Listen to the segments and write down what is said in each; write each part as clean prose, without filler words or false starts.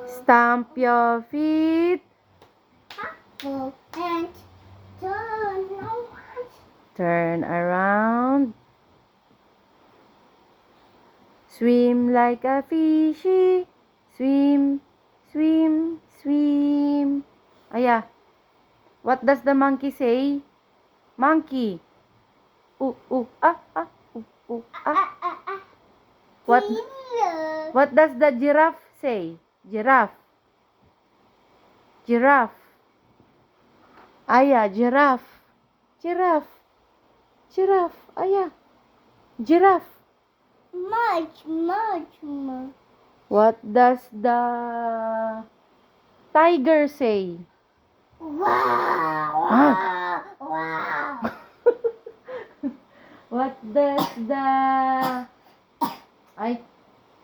Stamp your feet. Apple and Turn around. Swim like a fishy. Swim, swim, swim. Aya. What does the monkey say? Monkey. Ah. What does the giraffe say? Giraffe. Giraffe. Aya, giraffe. Giraffe. Giraffe. Aya. Giraffe. much. What does the tiger say? Wow.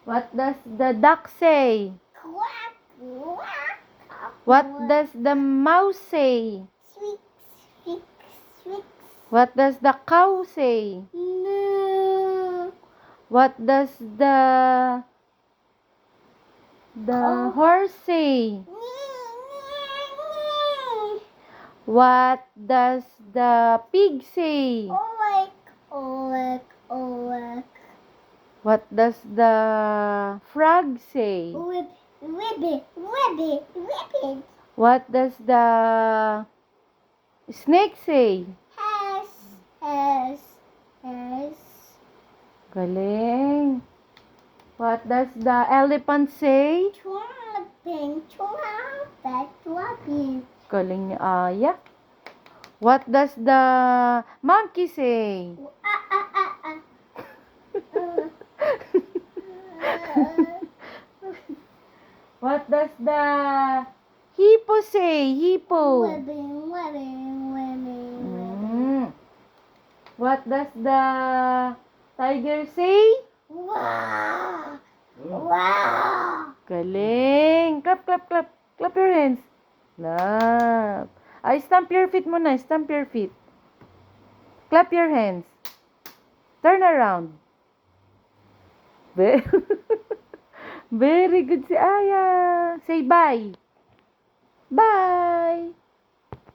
What does the duck say? Quack. What does the mouse say? Squeak. What does the cow say? No. What does the horse say? What does the pig say? Oleg. What does the frog say? Ribbit. What does the snake say? Has. Galing. What does the elephant say? Chopping. Galing ni Aya. What does the monkey say? What does the hippo say? Hippo. What does the tiger say? Wow. Galing. Clap. Clap your hands. Clap. Ay, stamp your feet muna. Stamp your feet. Clap your hands. Turn around. Very good si Aya. Say bye. Bye.